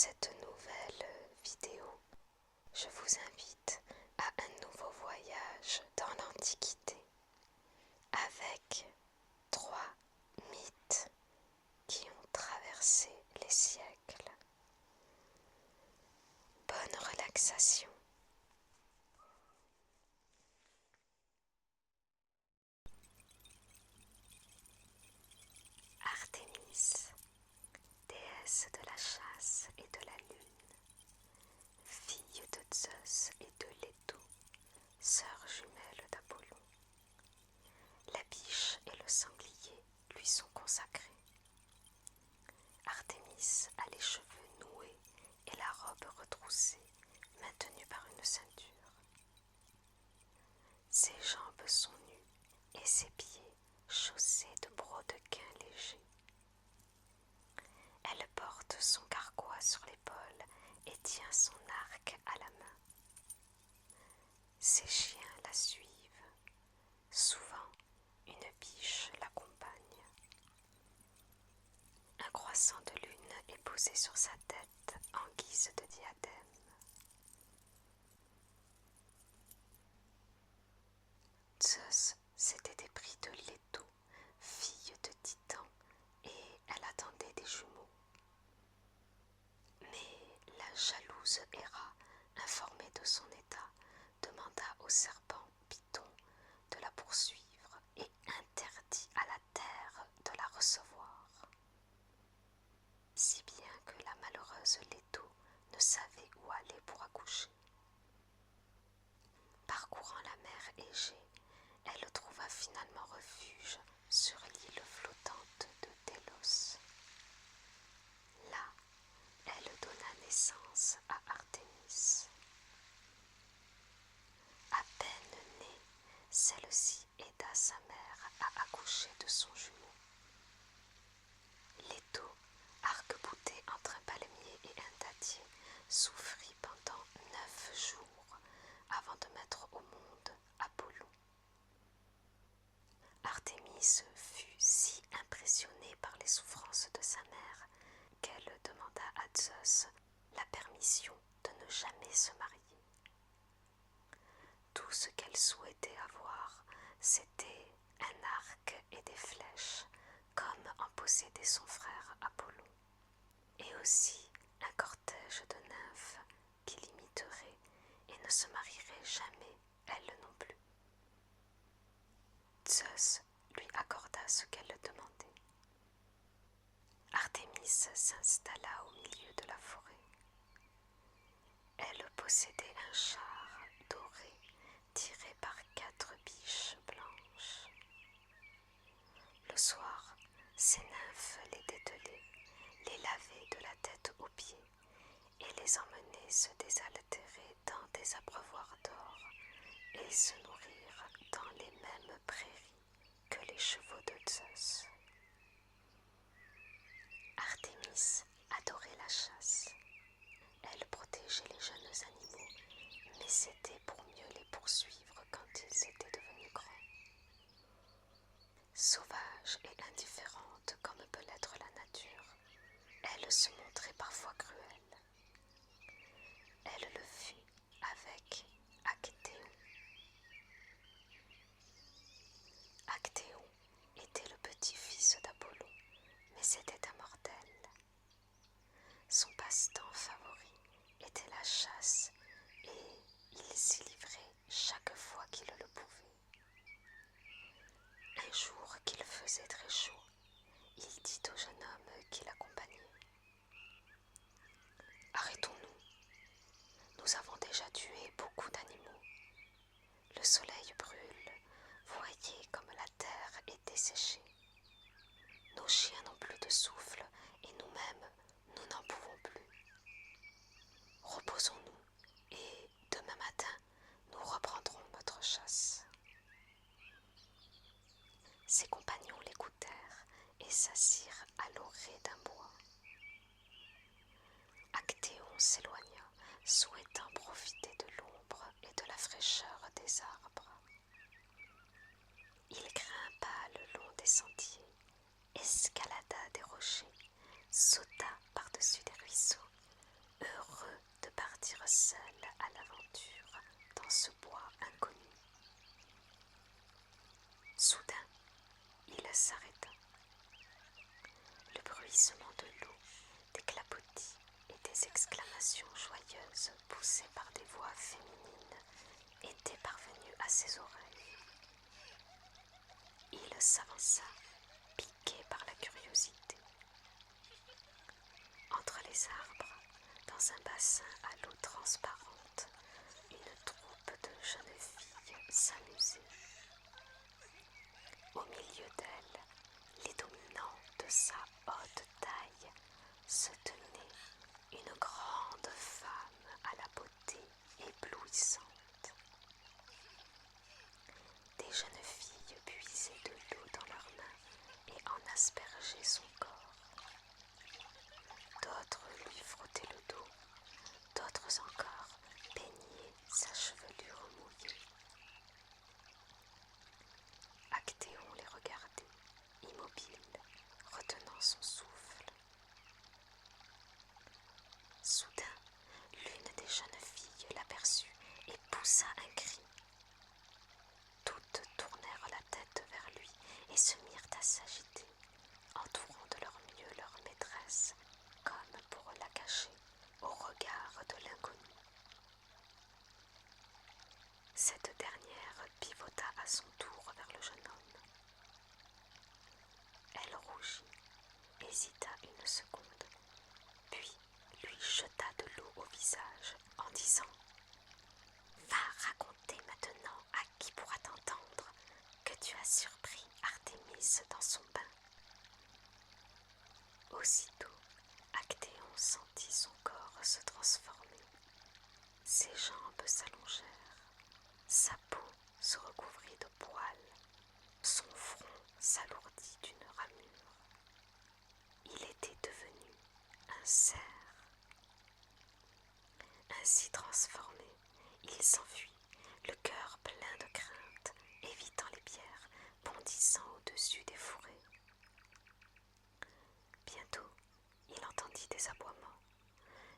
cette nouvelle vidéo, je vous invite à un nouveau voyage dans l'Antiquité avec 3 mythes qui ont traversé les siècles. Bonne relaxation. Artémis, déesse de la chasse et de la lune, fille de Zeus et de Léto, sœur jumelle d'Apollon. La biche et le sanglier lui sont consacrés. Artémis a les cheveux noués et la robe retroussée, maintenue par une ceinture. Ses jambes sont nues et ses pieds chaussés de brodequins légers. Elle porte son carquois sur l'épaule et tient son arc à la main. Ses chiens la suivent. Souvent, une biche l'accompagne. Un croissant de lune est posé sur sa tête en guise de diadème. Zeus s'était épris de Léto, fille de Titan, et elle attendait des jumeaux. Mais la jalouse Héra, informée de son état, demanda au serpent Python de la poursuivre et interdit à la terre de la recevoir. Si bien que la malheureuse Léto ne savait où aller pour accoucher. Parcourant la mer Égée, elle trouva finalement refuge sur l'île flottante de Délos. Là, elle donna naissance à Artémis. À peine née, celle-ci aida sa mère à accoucher de son jumeau. Léto, arc-bouté entre un palmier et un dattier, souffrit pendant 9 jours avant de mettre au monde Apollon. Artémis fut si impressionnée par les souffrances de sa mère qu'elle demanda à Zeus la permission de ne jamais se marier. Tout ce qu'elle souhaitait avoir, c'était un arc et des flèches, comme en possédait son frère Apollon, et aussi un cortège de nymphes qui l'imiterait et ne se marierait jamais, elle non plus. Zeus lui accorda ce qu'elle demandait. Artémis s'installa au milieu de la forêt. Elle possédait un char doré tiré par 4 biches blanches. Le soir, ces nymphes les dételaient, les lavaient de la tête aux pieds et les emmenaient se désaltérer dans des abreuvoirs d'or et se nourrir dans les mêmes prairies que les chevaux de Zeus. Artémis adorait la chasse. Elle protégeait les jeunes animaux, mais c'était pour mieux les poursuivre quand ils étaient devenus grands. Sauvage et indifférente comme peut l'être la nature, elle se montrait parfois cruelle. Elle le fut avec Actéon. Actéon était le petit-fils d'Apollon, mais c'était un mortel. Son passe-temps favori était la chasse et il s'y livrait chaque fois qu'il le pouvait. Un jour qu'il faisait très chaud, il dit au jeune homme qui l'accompagnait: « Arrêtons-nous, nous avons déjà tué beaucoup d'animaux. Le soleil brûle, voyez comme la terre est desséchée. Nos chiens n'ont plus de souffle et nous-mêmes, nous n'en pouvons plus. Reposons-nous et demain matin, nous reprendrons notre chasse. » Ses compagnons l'écoutèrent et s'assirent à l'orée d'un bois. Actéon s'éloigna, souhaitant profiter de l'ombre et de la fraîcheur des arbres. Il grimpa le long des sentiers, escalada des rochers, sauta par-dessus des ruisseaux, s'arrêta. Le bruissement de l'eau, des clapotis et des exclamations joyeuses poussées par des voix féminines étaient parvenues à ses oreilles. Il s'avança, piqué par la curiosité. Entre les arbres, dans un bassin à l'eau transparente, une troupe de jeunes filles s'amusait. Au milieu d'elle, les dominants de sa haute taille, se tenait une grande femme à la beauté éblouissante. Des jeunes filles puisaient de l'eau dans leurs mains et en aspergeaient son corps. D'autres lui frottaient le dos, d'autres encore peignaient sa chevelure mouillée. Actéon les regardait, immobile, retenant son souffle. Soudain, l'une des jeunes filles l'aperçut et poussa un cri. Toutes tournèrent la tête vers lui et se mirent à s'agiter, entourant de leur mieux leur maîtresse, comme pour la cacher au regard de l'inconnu. Cette dernière pivota à son tour vers le jeune homme. Elle rougit, hésita une seconde, puis lui jeta de l'eau au visage en disant « Va raconter maintenant à qui pourra t'entendre que tu as surpris Artémis dans son bain. » Aussitôt, Actéon sentit son corps se transformer. Ses jambes s'allongèrent, sa peau se recouvrit de poils, son front s'alourdit d'une ramure. Il était devenu un cerf. Ainsi transformé, il s'enfuit, le cœur plein de crainte, évitant les pierres, bondissant au-dessus des fourrés. Bientôt, il entendit des aboiements.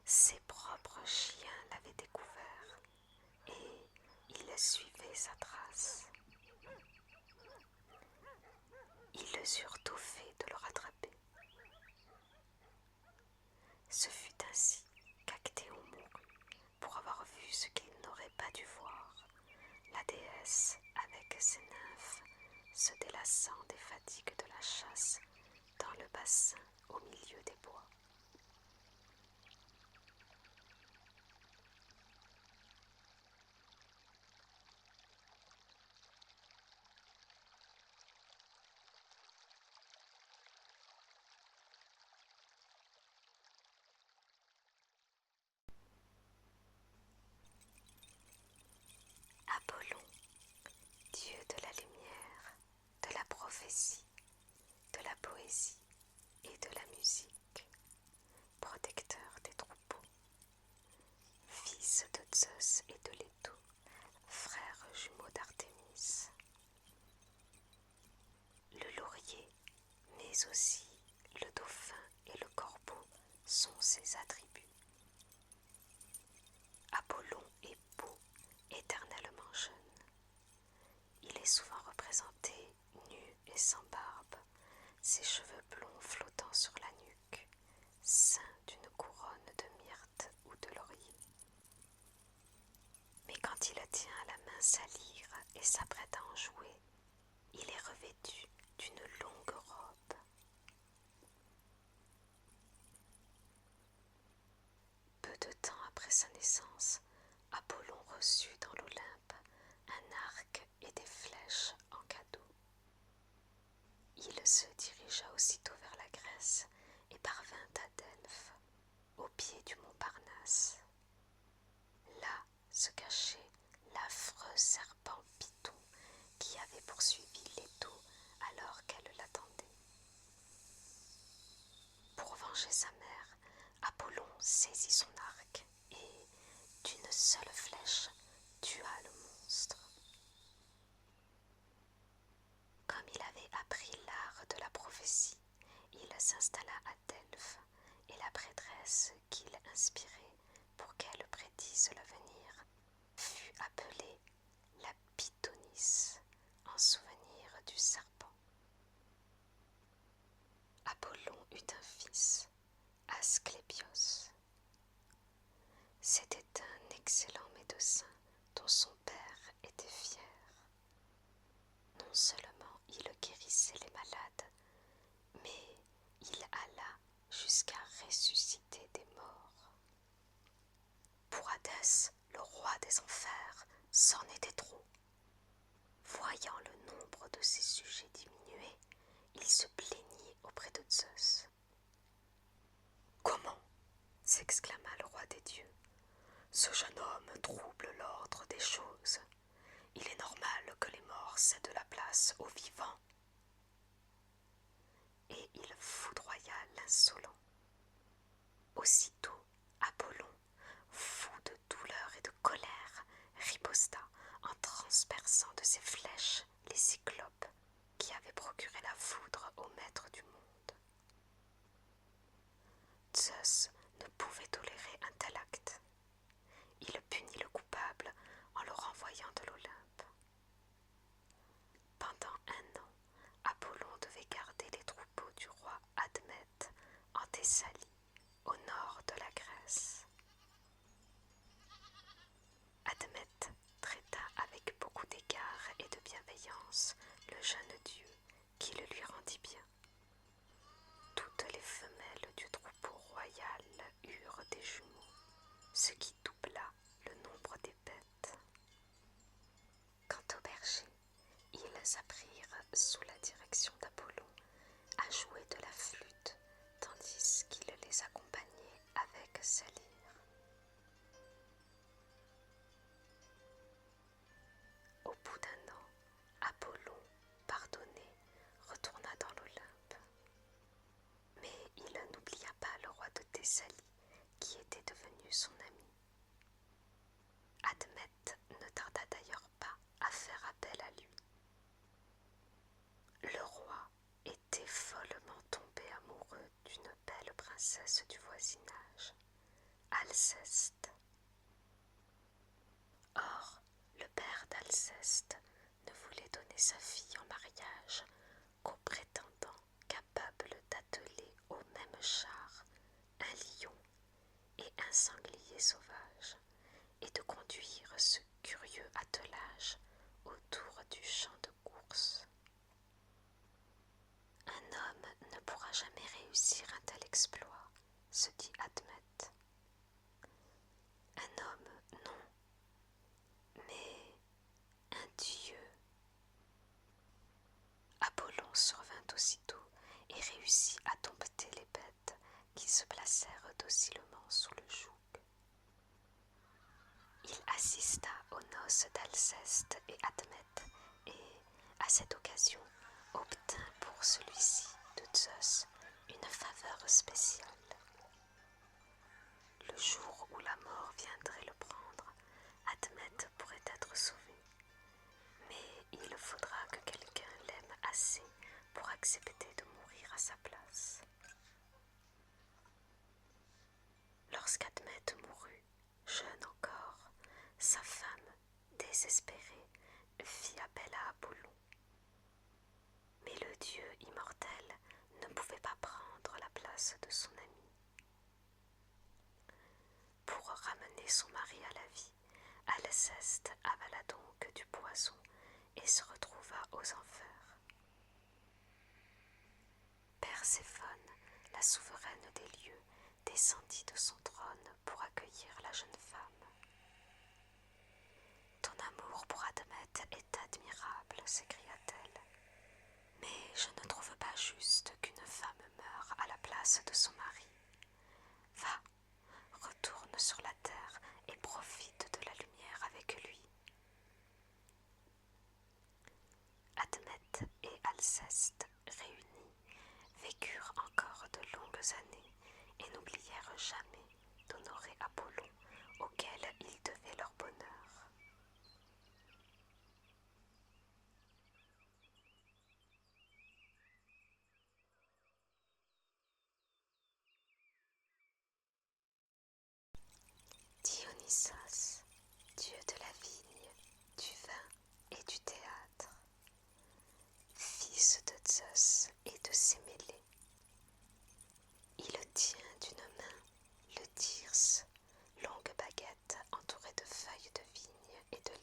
Ses propres chiens l'avaient découvert et ils suivaient sa trace. Ils eurent tout fait de le rattraper. Ce fut ainsi qu'Actéon mourut pour avoir vu ce qu'il n'aurait pas dû voir, la déesse avec ses nymphes se délassant des fatigues de la chasse dans le bassin au milieu des bois. Apollon, dieu de la lumière, de la prophétie, de la poésie et de la musique, protecteur des troupeaux, fils de Zeus et de Leto, frère jumeau d'Artémis. Le laurier, mais aussi le dauphin et le corbeau sont ses attributs. Apollon est beau, éternellement jeune. Il est souvent représenté nu et sans barbe, ses cheveux blonds flottant sur la nuque, ceint d'une couronne de myrte ou de laurier. Mais quand il tient à la main sa lyre et s'apprête à en jouer, il est revêtu d'une longue robe. Peu de temps après sa naissance, Apollon reçut dans l'Olympe un arc et des flèches en cadeau. Il se dirigea aussitôt vers la Grèce et parvint à Delphes, au pied du mont Parnasse. Là se cachait l'affreux serpent Python qui avait poursuivi Leto alors qu'elle l'attendait. Pour venger sa mère, Apollon saisit son arc et, d'une seule flèche, tua le monstre. Comme il avait appris l'art de la prophétie, il s'installa à Delphes et la prêtresse qu'il inspirait pour qu'elle prédise l'avenir fut appelée la Pythonis en souvenir du serpent. dont son père était fier. Non seulement il guérissait les malades, mais il alla jusqu'à ressusciter des morts. Pour Hadès, le roi des enfers, c'en était trop. Voyant le nombre de ses sujets diminuer, il se plaignit auprès de Zeus. « Comment ?» s'exclama le roi des dieux. « Ce jeune homme trouble l'ordre des choses. Il est normal que les morts cèdent la place aux vivants. » Et il foudroya l'insolent. Aussitôt, Apollon, fou de douleur et de colère, riposta en transperçant de ses flèches les cyclopes qui avaient procuré la foudre au maître du monde. Zeus ne pouvait tolérer un tel acte. Il punit le coupable en le renvoyant de l'Olympe. Pendant 1 an, Apollon devait garder les troupeaux du roi Admète en Thessalie, au nord de la Grèce. Admète traita avec beaucoup d'égard et de bienveillance le jeune dieu, qui le lui rendit bien. Toutes les femelles du troupeau royal eurent des jumeaux, ce qui doubla le nombre des bêtes. Quant aux bergers, ils apprirent, sous la direction d'Apollon, à jouer de la flûte, tandis qu'il les accompagnait avec sa lyre. Au bout d'1 an, Apollon, pardonné, retourna dans l'Olympe. Mais il n'oublia pas le roi de Thessalie, qui était devenu son ami. Admète ne tarda d'ailleurs pas à faire appel à lui. Le roi était follement tombé amoureux d'une belle princesse du voisinage, Alceste. Or, le père d'Alceste ne voulait donner sa fille en mariage qu'au prétendant capable d'atteler au même char un lion et un sanglier sauvage, et de conduire ce curieux attelage autour du champ de course. Un homme ne pourra jamais réussir un tel exploit, se dit Admète. Un homme, non, mais un dieu. Apollon survint aussitôt et réussit à dompter les bêtes qui se placèrent docilement sous le joug. Il assista aux noces d'Alceste et Admète et, à cette occasion, obtint pour celui-ci de Zeus une faveur spéciale. Le jour où la mort viendrait le prendre, Admète pourrait être sauvé, mais il faudra que quelqu'un l'aime assez pour accepter de mourir à sa place. Lorsqu'Admète mourut, jeune encore, sa femme, désespérée, fit appel à Apollon. Mais le dieu immortel ne pouvait pas prendre la place de son ami. Pour ramener son mari à la vie, Alceste avala donc du poison et se retrouva aux enfers. Perséphone, la souveraine des lieux, descendit de son trône pour accueillir la jeune femme. « Ton amour pour Admète est admirable, s'écria-t-elle. Mais je ne trouve pas juste qu'une femme meure à la place de son mari. Va, retourne sur la terre et profite de la lumière avec lui. » Admète et Alceste, réunis, vécurent encore de longues années et n'oublièrent jamais d'honorer Apollon, auquel ils devaient leur bonheur. Dionysos, dieu de la vigne, du vin et du théâtre, fils de Zeus et de Sémélé. Il tient d'une main le thyrse, longue baguette entourée de feuilles de vigne et de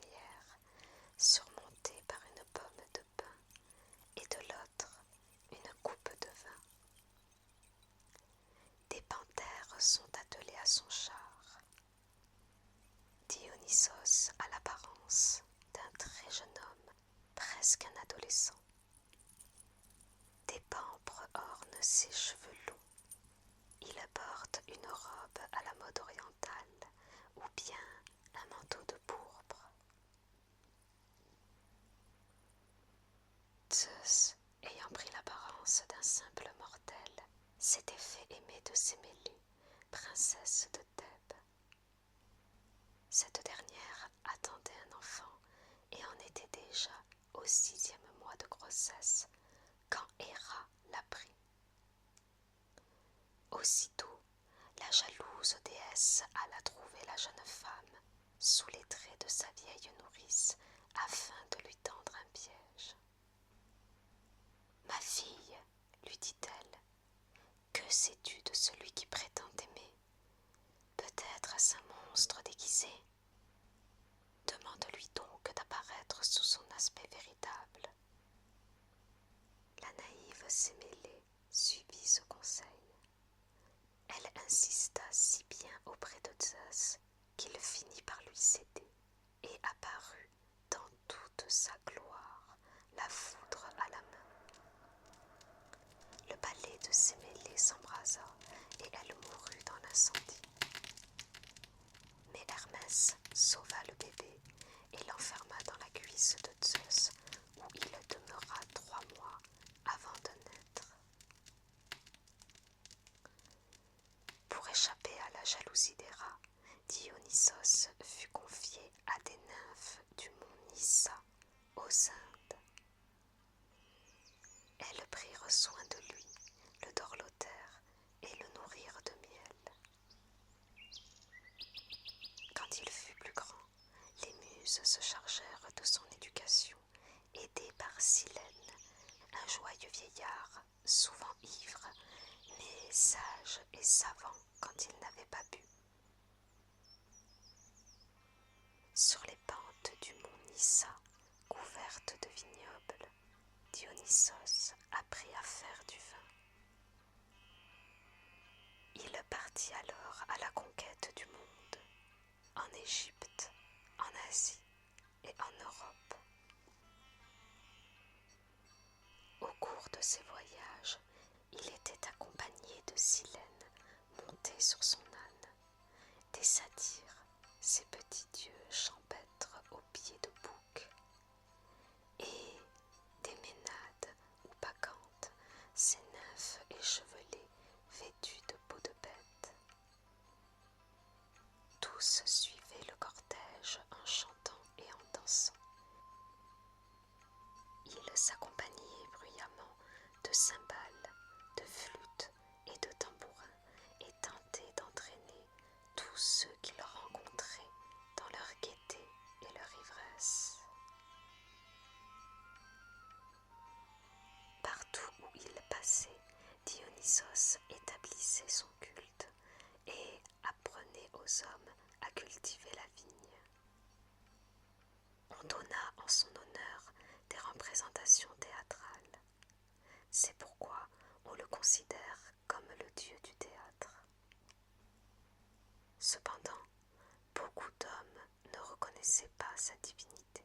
ravissant. Des pampres ornent ses cheveux longs. Il porte une robe à la mode orientale ou bien un manteau de pourpre. Zeus, ayant pris l'apparence d'un simple mortel, s'était fait aimer de Sémélé, princesse de Thèbes. Cette dernière attendait un enfant et en était déjà au 6e mois de grossesse quand Héra l'apprit. Aussitôt, la jalouse déesse alla trouver la jeune femme sous les traits de sa vieille nourrice afin de lui tendre un piège. « Ma fille, lui dit-elle, que sais-tu de celui qui prétend t'aimer? Peut-être est-ce un monstre déguisé? Demande-lui donc d'apparaître sous son aspect véritable. » La naïve Sémélé suivit ce conseil. Elle insista si bien auprès de Zeus qu'il finit par lui céder et apparut dans toute sa gloire, la foudre à la main. Le palais de Sémélé s'embrasa et elle mourut dans l'incendie. Mais Hermès sauva le bébé et l'enferma dans la cuisse de Zeus, où il demeura 3 mois avant de naître. Pour échapper à la jalousie d'Héra, Dionysos fut confié à des nymphes du mont Nyssa, aux Indes. Elles prirent soin de lui, le dorlotèrent et le nourrirent de miel. Quand il fut plus grand, les muses se chargèrent de son éducation, aidées par Silène, un joyeux vieillard, souvent ivre, mais sage et savant quand il n'avait pas bu. Sur les pentes du mont Nyssa, couvertes de vignobles, Dionysos apprit à faire du vin. Il partit alors à la conquête du monde, en Égypte, en Asie et en Europe. Au cours de ses voyages, il était accompagné de Silène, montée sur son âne, des satyres, ces petits dieux champêtres aux pieds de bouc, et des ménades ou bacchantes, ces nymphes échevelées vêtues de peau de bête. Tous suivaient le cortège en chantant et en dansant. Ils s'accompagnaient bruyamment de cymbales, de flûtes et de tambourins et tentaient d'entraîner tous ceux qu'ils rencontraient dans leur gaieté et leur ivresse. Partout où il passait, Dionysos établissait son culte et apprenait aux hommes à cultiver la vigne. On donna en son honneur des représentations théâtrales. C'est pourquoi on le considère comme le dieu du théâtre. Cependant, beaucoup d'hommes ne reconnaissaient pas sa divinité.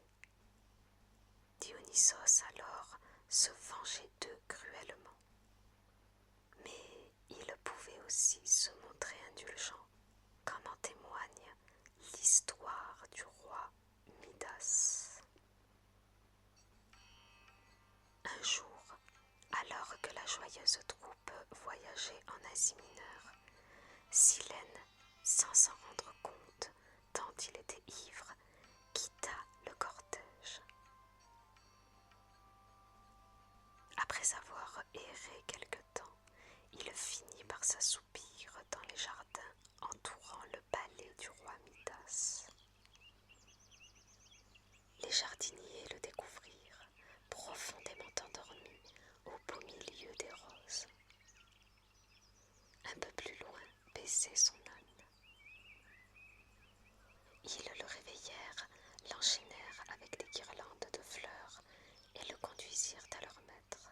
Dionysos alors se vengeait d'eux cruellement. Mais il pouvait aussi se montrer indulgent, comme en témoigne l'histoire du roi Midas. Un jour, alors que la joyeuse troupe voyageait en Asie mineure, Silène, sans s'en rendre compte, tant il était ivre, quitta le cortège. Après avoir erré quelque temps, il finit par s'assoupir dans les jardins entourant le palais du roi Midas. Les jardiniers le découvrirent, profondément endormi au beau milieu des roses. Un peu plus loin paissait son âne. Ils le réveillèrent, l'enchaînèrent avec des guirlandes de fleurs et le conduisirent à leur maître.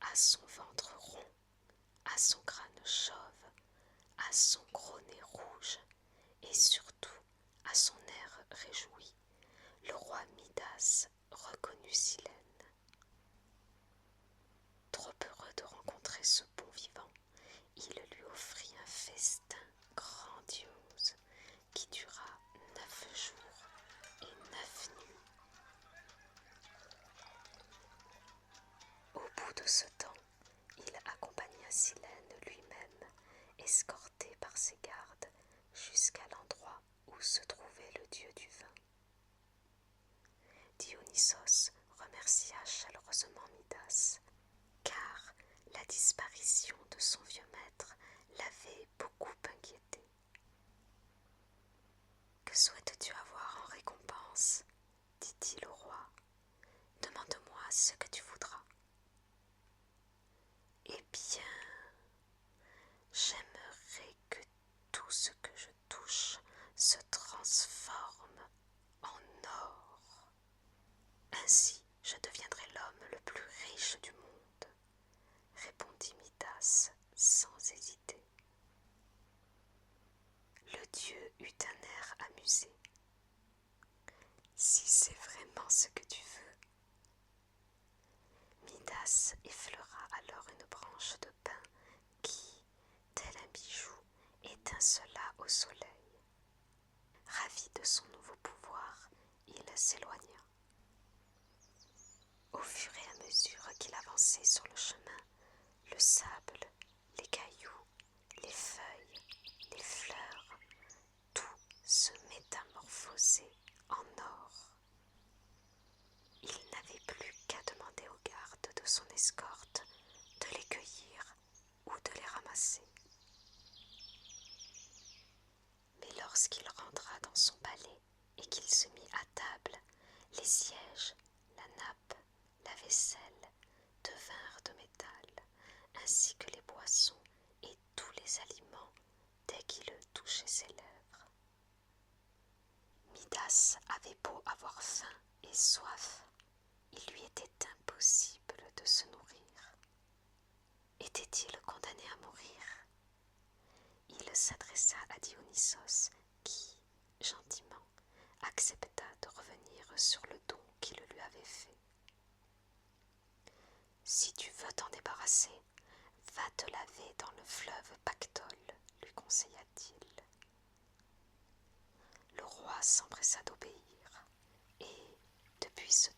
À son ventre rond, à son crâne chauve, à son gros nez rouge et surtout à son air réjoui, le roi Midas reconnut Silène. Trop heureux de rencontrer ce bon vivant, il lui offrit un festin grandiose qui dura 9 jours et 9 nuits. Au bout de ce temps, il accompagna Silène lui-même, escorté par ses gardes, jusqu'à l'endroit où se trouvait le dieu du vin. Dionysos remercia chaleureusement Midas, car la disparition de son vieux maître l'avait beaucoup inquiété. « Que souhaites-tu avoir en récompense ?» dit-il au roi. « Demande-moi ce que tu voudras. » « Eh bien, j'aimerais que tout ce que je touche se transforme en or. Ainsi, je deviendrai l'homme le plus riche du monde, » répondit Midas sans hésiter. Le dieu eut un air amusé. « Si c'est vraiment ce que tu veux. » Midas effleura alors une branche de pin qui, tel un bijou, étincela au soleil. Ravi de son nouveau pouvoir, il s'éloigna. Au fur et à mesure qu'il avançait sur le chemin, le sable, les cailloux, les feuilles, les fleurs, tout se métamorphosait en or. Il n'avait plus qu'à demander aux gardes de son escorte de les cueillir ou de les ramasser. Mais lorsqu'il rentra dans son palais et qu'il se mit à table, les sièges, la nappe, la vaisselle devinrent de métal, ainsi que les boissons et tous les aliments dès qu'il touchait ses lèvres. Midas avait beau avoir faim et soif, il lui était impossible de se nourrir. Était-il condamné à mourir? Il s'adressa à Dionysos qui, gentiment, accepta de revenir sur le don qu'il lui avait fait. « Si tu veux t'en débarrasser, va te laver dans le fleuve Pactole, » lui conseilla-t-il. Le roi s'empressa d'obéir, et, depuis ce